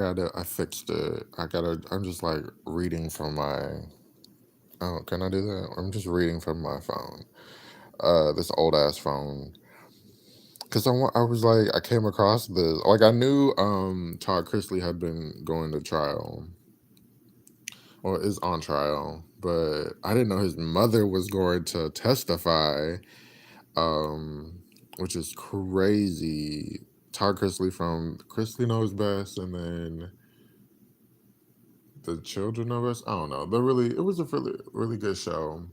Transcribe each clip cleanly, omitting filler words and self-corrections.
I fixed it. I'm just like reading from my. Oh, can I do that? I'm just reading from my phone. This old ass phone. Cause I was like, I came across this. Like I knew, Todd Chrisley had been going to trial or is on trial, but I didn't know his mother was going to testify. Um, which is crazy. Todd Chrisley from Chrisley Knows Best, and then the Children Know Best. I don't know. It was a really good show.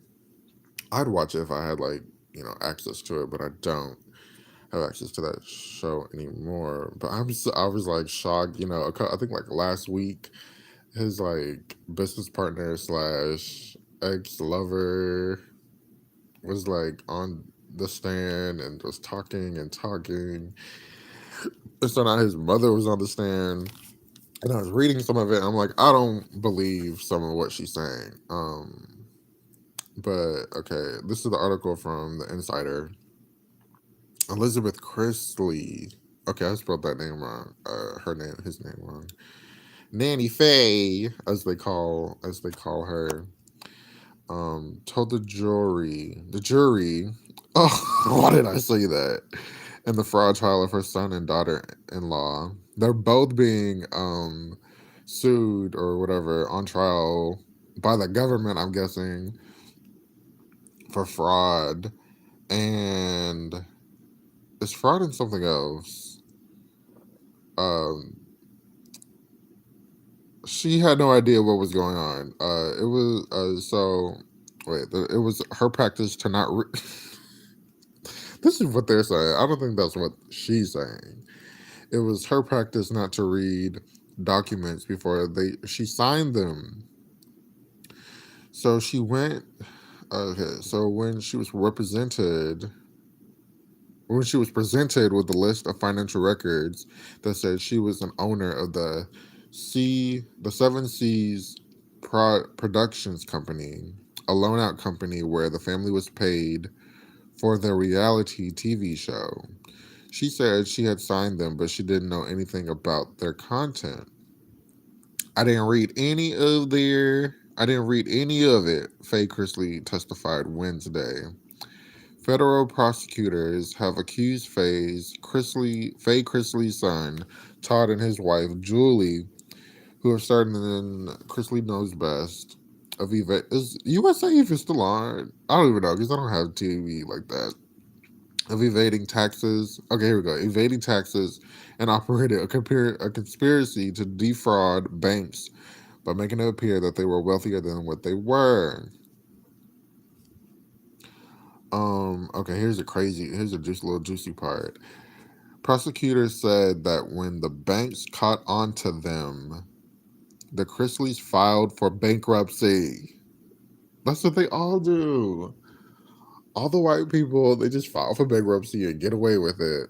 I'd watch it if I had like access to it, but I don't have access to that show anymore. But I was like shocked. I think like last week, his like business partner slash ex lover was like on the stand and was talking and talking. And so now his mother was on the stand, and I was reading some of it. And I'm like, I don't believe some of what she's saying. But okay, this is the article from the Insider. Elizabeth Chrisley. Okay, I spelled that name wrong. His name wrong. Nanny Faye, as they call her, told the jury. Oh, why did I say that? In the fraud trial of her son and daughter-in-law, they're both being sued or whatever on trial by the government. I'm guessing for fraud, and it's fraud and something else. Um, she had no idea what was going on. It was it was her practice to not. This is what they're saying. I don't think that's what she's saying. It was her practice not to read documents before she signed them. So she went. Okay, so when she was presented with a list of financial records that said she was an owner of the Seven Seas Productions Company, a loan out company where the family was paid for their reality TV show. She said she had signed them, but she didn't know anything about their content. I didn't read any of it, Faye Chrisley testified Wednesday. Federal prosecutors have accused Faye Chrisley's son, Todd, and his wife, Julie, who have starred in Chrisley Knows Best, is USA even still on? I don't even know because I don't have TV like that. Of evading taxes. Okay, here we go. Evading taxes and operated a conspiracy to defraud banks by making it appear that they were wealthier than what they were. Okay, here's a little juicy part. Prosecutors said that when the banks caught on to them, the Chrisleys filed for bankruptcy. That's what they all do. All the white people, they just file for bankruptcy and get away with it,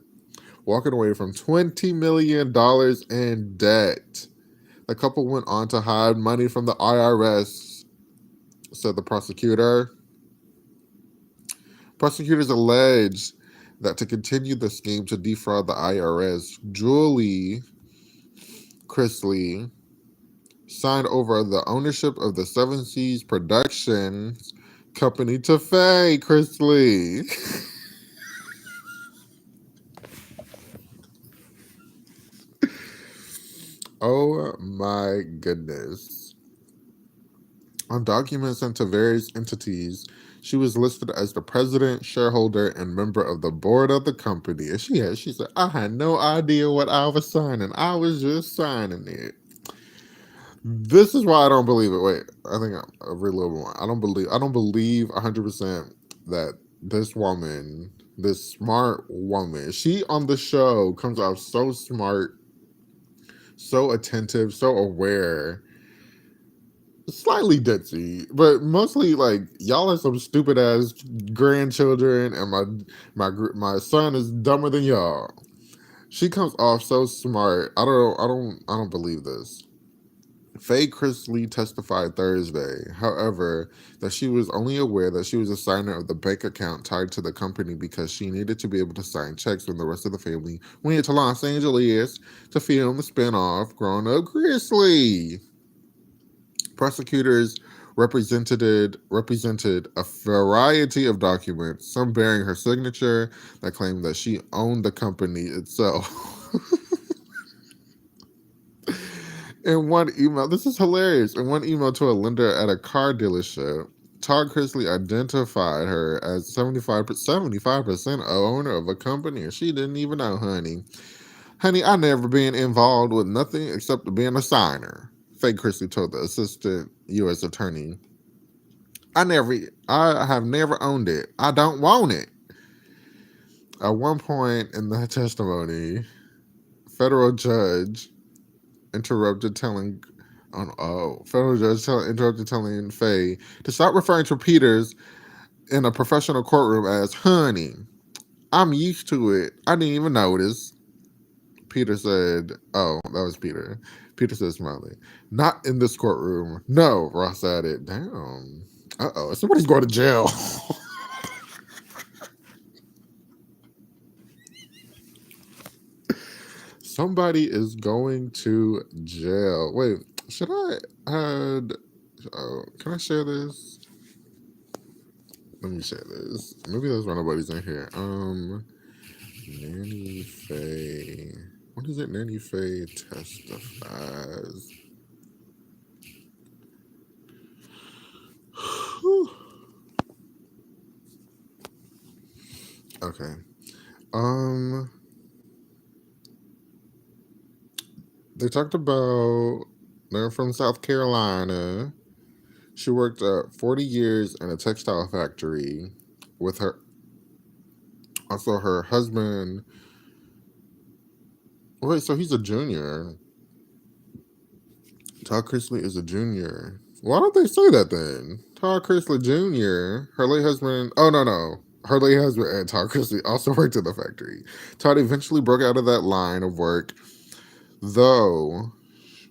walking away from $20 million in debt. The couple went on to hide money from the IRS, said the prosecutor. Prosecutors alleged that to continue the scheme to defraud the IRS, Julie Chrisley signed over the ownership of the Seven Seas Productions company to Faye Chrisley. Oh my goodness. On documents sent to various entities, she was listed as the president, shareholder, and member of the board of the company. And she said, I had no idea what I was signing. I was just signing it. This is why I don't believe it. Wait, I think I'll read a little more. I don't believe 100% that this smart woman, she on the show comes out so smart, so attentive, so aware, slightly ditzy, but mostly like y'all are some stupid ass grandchildren, and my son is dumber than y'all. She comes off so smart. I don't believe this. Faye Chrisley testified Thursday, however, that she was only aware that she was a signer of the bank account tied to the company because she needed to be able to sign checks when the rest of the family went to Los Angeles to film the spinoff Grown Up Chrisley. Prosecutors represented a variety of documents, some bearing her signature, that claimed that she owned the company itself. In one email, this is hilarious. In one email to a lender at a car dealership, Todd Chrisley identified her as 75% owner of a company, and she didn't even know, honey. Honey, I never been involved with nothing except being a signer. Faye Chrisley told the assistant U.S. attorney, I have never owned it. I don't want it. At one point in the testimony, federal judge interrupted telling federal judge interrupted telling Faye to stop referring to Peters in a professional courtroom as honey. I'm used to it. I didn't even notice. Peter said, oh, that was Peter. Peter said, smiling. Not in this courtroom. No, Ross added. Damn. Uh-oh. Somebody's going to jail. Somebody is going to jail. Wait, should I add... can I share this? Let me share this. Maybe there's one nobody's in here. Nanny Faye. What is it? Nanny Faye testifies. Okay. They talked about they're from South Carolina. She worked 40 years in a textile factory with her. Also, her husband. Wait, so he's a junior. Todd Chrisley is a junior. Why don't they say that then? Todd Chrisley Jr., her late husband. Oh, no. Her late husband and Todd Chrisley also worked in the factory. Todd eventually broke out of that line of work, though,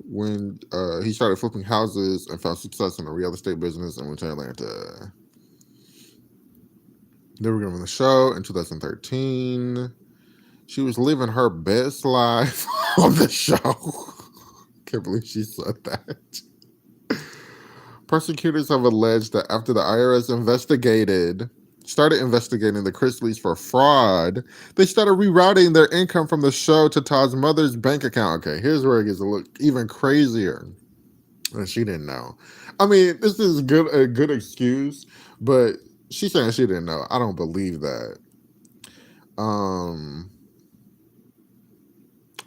when he started flipping houses and found success in the real estate business and went to Atlanta. They were given the show in 2013. She was living her best life on the show. Can't believe she said that. Prosecutors have alleged that after the IRS started investigating the Chrisleys for fraud, they started rerouting their income from the show to Todd's mother's bank account. Okay, here's where it gets a little even crazier. And she didn't know. I mean, this is a good excuse, but she's saying she didn't know. I don't believe that.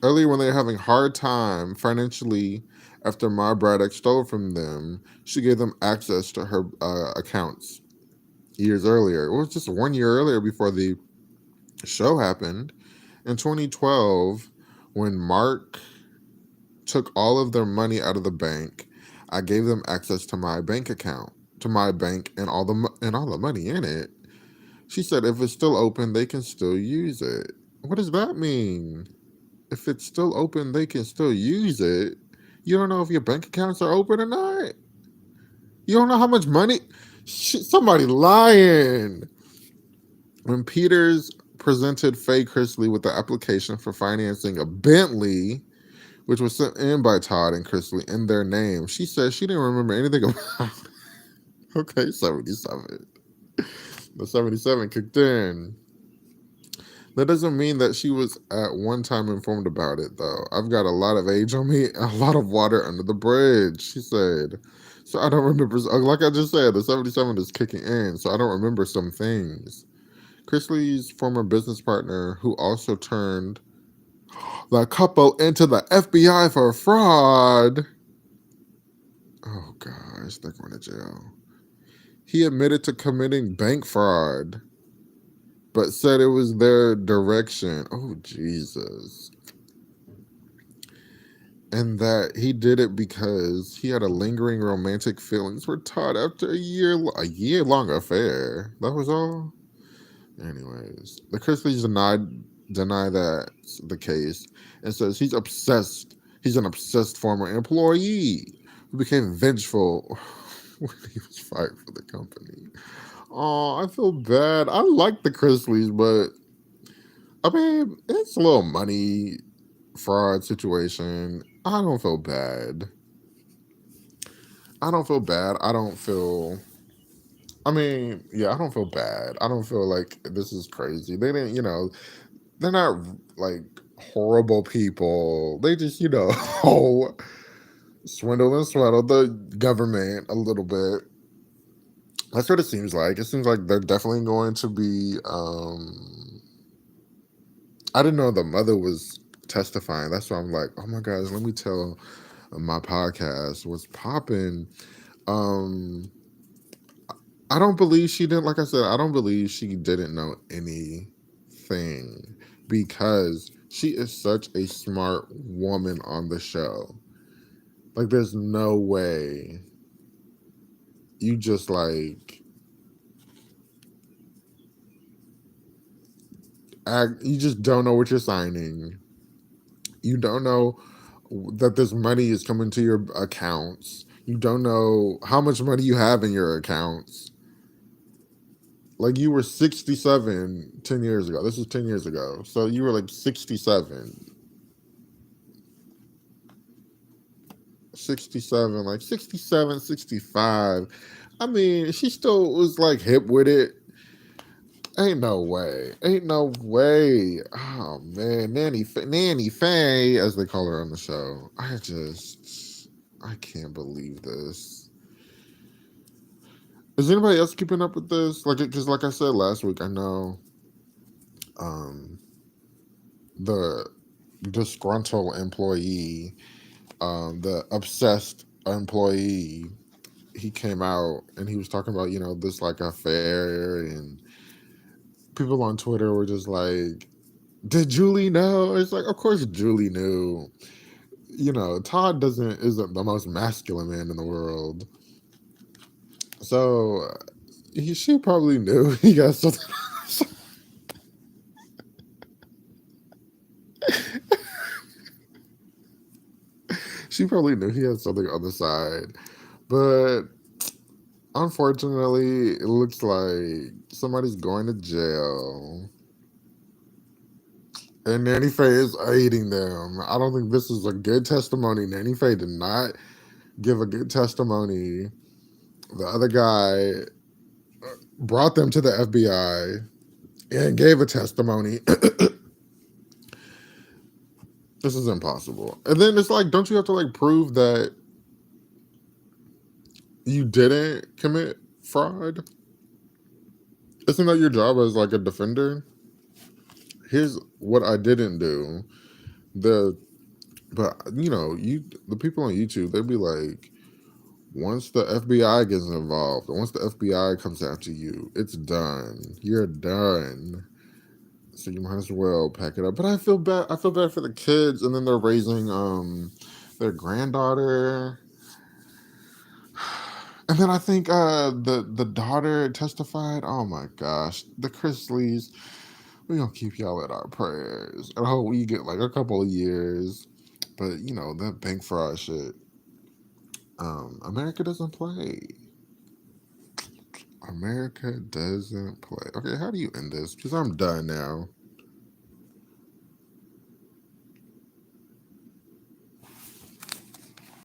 Earlier, when they were having hard time financially after Ma Braddock stole from them, she gave them access to her accounts years earlier. It was just 1 year earlier before the show happened. In 2012, when Mark took all of their money out of the bank, I gave them access to my bank account, to my bank, and all the money in it. She said if it's still open, they can still use it. What does that mean? If it's still open, they can still use it. You don't know if your bank accounts are open or not. You don't know how much money. Somebody lying. When Peters presented Faye Chrisley with the application for financing a Bentley, which was sent in by Todd and Chrisley in their name, she said she didn't remember anything about it. Okay, 77. The 77 kicked in. That doesn't mean that she was at one time informed about it, though. I've got a lot of age on me, a lot of water under the bridge, she said. So I don't remember, like I just said, the 77 is kicking in, so I don't remember some things. Chrisley's former business partner, who also turned the couple into the FBI for fraud. Oh gosh, they're going to jail. He admitted to committing bank fraud, but said it was their direction. Oh, Jesus. And that he did it because he had a lingering romantic feelings for Todd after a year-long affair. That was all? Anyways, the Chrisleys deny that's the case and says he's obsessed. He's an obsessed former employee. who became vengeful when he was fighting for the company. Oh, I feel bad. I like the Chrisleys, but I mean, it's a little money fraud situation. I don't feel bad. I don't feel bad. I don't feel. I mean, yeah, I don't feel bad. I don't feel like this is crazy. They didn't, they're not like horrible people. They just, swindle and swindle the government a little bit. That's what it seems like. It seems like they're definitely going to be. I didn't know the mother was testifying. That's why I'm like, oh my gosh, let me tell my podcast what's popping. Um, I don't believe she didn't. Like I said, I don't believe she didn't know anything because she is such a smart woman on the show. Like, there's no way you just like act. You just don't know what you're signing. You don't know that this money is coming to your accounts. You don't know how much money you have in your accounts. Like, you were 67 10 years ago. This was 10 years ago. So you were like 67. 67, like 67, 65. I mean, she still was like hip with it. Ain't no way. Ain't no way. Oh man, Nanny Faye, as they call her on the show. I can't believe this. Is anybody else keeping up with this? Like, because like I said last week, I know um the disgruntled employee, the obsessed employee, he came out and he was talking about, this like affair, and people on Twitter were just like, did Julie know? It's like, of course Julie knew. Todd isn't the most masculine man in the world. So she probably knew he got something. She probably knew he had something on the side. But unfortunately, it looks like somebody's going to jail. And Nanny Faye is aiding them. I don't think this is a good testimony. Nanny Faye did not give a good testimony. The other guy brought them to the FBI and gave a testimony. This is impossible. And then it's like, don't you have to like prove that you didn't commit fraud? Isn't that your job as like a defender? Here's what I didn't do. The but the people on YouTube, they'd be like, once the FBI gets involved, once the FBI comes after you, it's done. You're done. So you might as well pack it up. But I feel bad. I feel bad for the kids, and then they're raising their granddaughter. And then I think the daughter testified. Oh my gosh, the Chrisleys. We gonna keep y'all in our prayers. I hope we get like a couple of years. But that bank fraud shit. America doesn't play. America doesn't play. Okay, how do you end this? Because I'm done now.